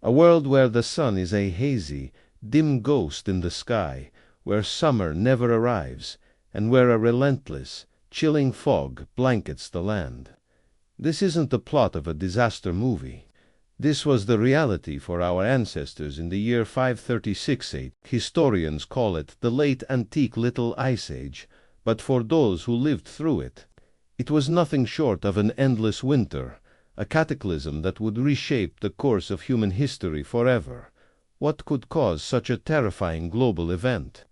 A world where the sun is a hazy, dim ghost in the sky, where summer never arrives, and where a relentless, chilling fog blankets the land. This isn't the plot of a disaster movie. This was the reality for our ancestors in the year 536 8. Historians call it the late antique Little Ice Age, but for those who lived through it, it was nothing short of an endless winter, a cataclysm that would reshape the course of human history forever. What could cause such a terrifying global event?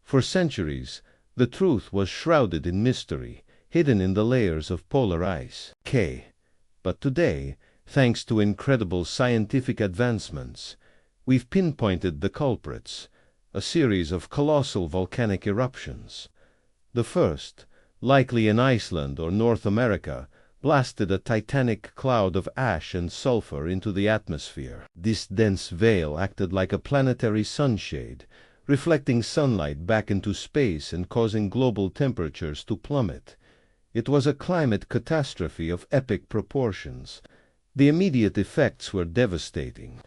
For centuries, the truth was shrouded in mystery, hidden in the layers of polar ice. But today, thanks to incredible scientific advancements, we've pinpointed the culprits, a series of colossal volcanic eruptions. The first, likely in Iceland or North America, blasted a titanic cloud of ash and sulfur into the atmosphere. This dense veil acted like a planetary sunshade, reflecting sunlight back into space and causing global temperatures to plummet. It was a climate catastrophe of epic proportions. The immediate effects were devastating.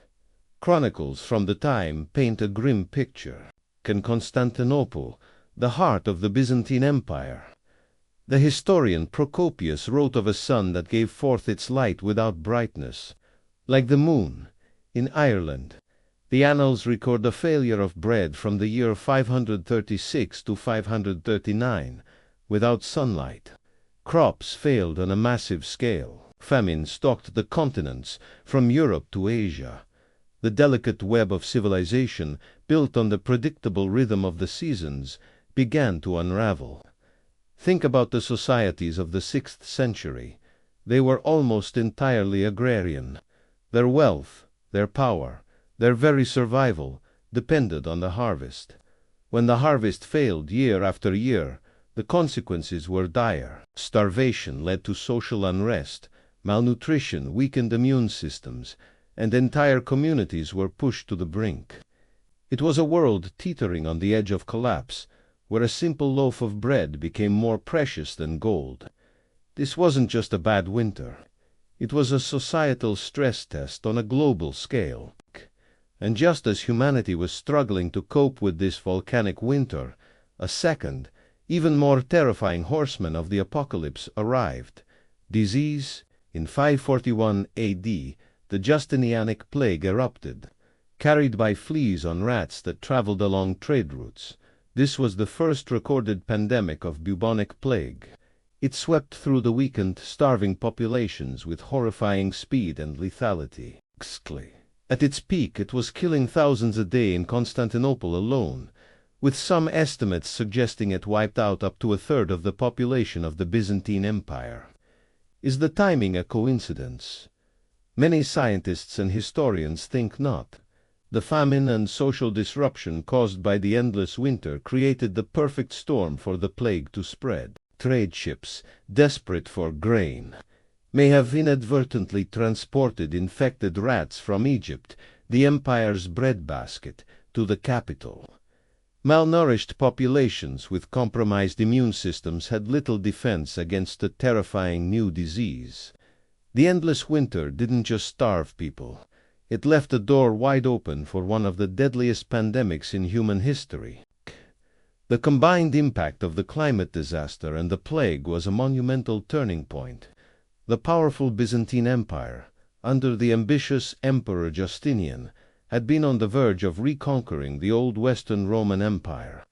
Chronicles from the time paint a grim picture. In Constantinople, the heart of the Byzantine Empire, the historian Procopius wrote of a sun that gave forth its light without brightness. Like the moon, in Ireland, the annals record a failure of bread from the year 536 to 539, without sunlight. Crops failed on a massive scale. Famine stalked the continents from Europe to Asia. The delicate web of civilization, built on the predictable rhythm of the seasons, began to unravel. Think about the societies of the 6th century. They were almost entirely agrarian. Their wealth, their power, their very survival depended on the harvest. When the harvest failed year after year, the consequences were dire. Starvation led to social unrest, malnutrition weakened immune systems, and entire communities were pushed to the brink. It was a world teetering on the edge of collapse, where a simple loaf of bread became more precious than gold. This wasn't just a bad winter. It was a societal stress test on a global scale. And just as humanity was struggling to cope with this volcanic winter, a second, even more terrifying horseman of the apocalypse arrived. Disease. In 541 A.D., the Justinianic plague erupted, carried by fleas on rats that traveled along trade routes. This was the first recorded pandemic of bubonic plague. It swept through the weakened, starving populations with horrifying speed and lethality. At its peak, it was killing thousands a day in Constantinople alone, with some estimates suggesting it wiped out up to a third of the population of the Byzantine Empire. Is the timing a coincidence? Many scientists and historians think not. The famine and social disruption caused by the endless winter created the perfect storm for the plague to spread. Trade ships, desperate for grain, may have inadvertently transported infected rats from Egypt, the empire's breadbasket, to the capital. Malnourished populations with compromised immune systems had little defense against the terrifying new disease. The endless winter didn't just starve people. It left the door wide open for one of the deadliest pandemics in human history. The combined impact of the climate disaster and the plague was a monumental turning point. The powerful Byzantine Empire, under the ambitious Emperor Justinian, had been on the verge of reconquering the old Western Roman Empire.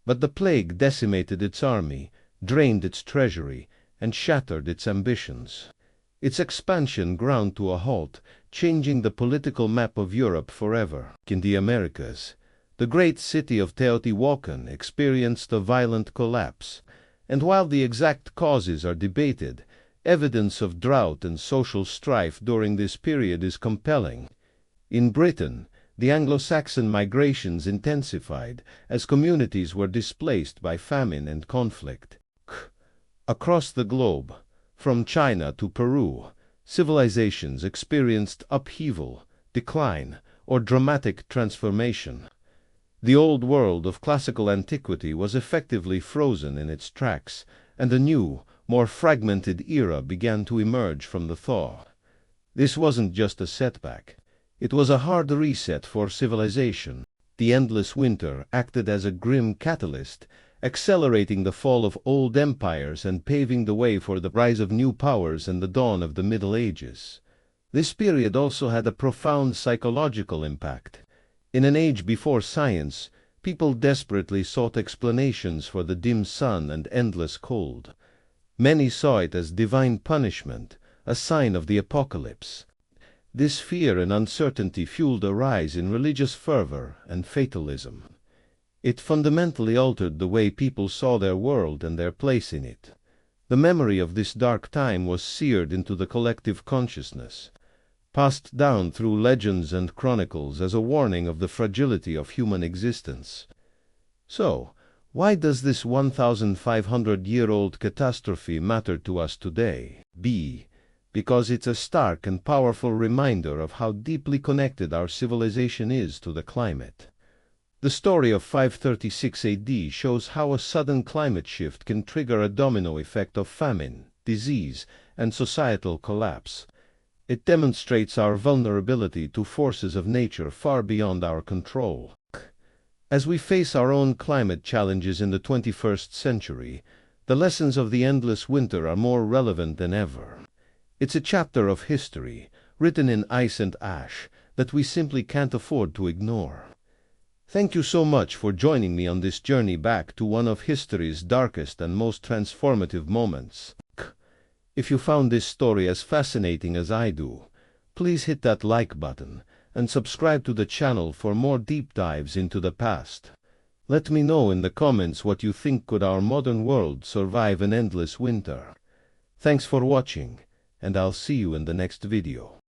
But the plague decimated its army, drained its treasury, and shattered its ambitions. Its expansion ground to a halt, changing the political map of Europe forever. In the Americas, the great city of Teotihuacan experienced a violent collapse, and while the exact causes are debated, evidence of drought and social strife during this period is compelling. In Britain, the Anglo-Saxon migrations intensified as communities were displaced by famine and conflict. Across the globe, from China to Peru, civilizations experienced upheaval, decline, or dramatic transformation. The old world of classical antiquity was effectively frozen in its tracks, and a new, more fragmented era began to emerge from the thaw. This wasn't just a setback. It was a hard reset for civilization. The endless winter acted as a grim catalyst, accelerating the fall of old empires and paving the way for the rise of new powers and the dawn of the Middle Ages. This period also had a profound psychological impact. In an age before science, people desperately sought explanations for the dim sun and endless cold. Many saw it as divine punishment, a sign of the apocalypse. This fear and uncertainty fueled a rise in religious fervor and fatalism. It fundamentally altered the way people saw their world and their place in it. The memory of this dark time was seared into the collective consciousness, passed down through legends and chronicles as a warning of the fragility of human existence. So, why does this 1,500-year-old catastrophe matter to us today? Because it's a stark and powerful reminder of how deeply connected our civilization is to the climate. The story of 536 AD shows how a sudden climate shift can trigger a domino effect of famine, disease, and societal collapse. It demonstrates our vulnerability to forces of nature far beyond our control. As we face our own climate challenges in the 21st century, the lessons of the endless winter are more relevant than ever. It's a chapter of history, written in ice and ash, that we simply can't afford to ignore. Thank you so much for joining me on this journey back to one of history's darkest and most transformative moments. If you found this story as fascinating as I do, please hit that like button and subscribe to the channel for more deep dives into the past. Let me know in the comments what you think. Could our modern world survive an endless winter? Thanks for watching, and I'll see you in the next video.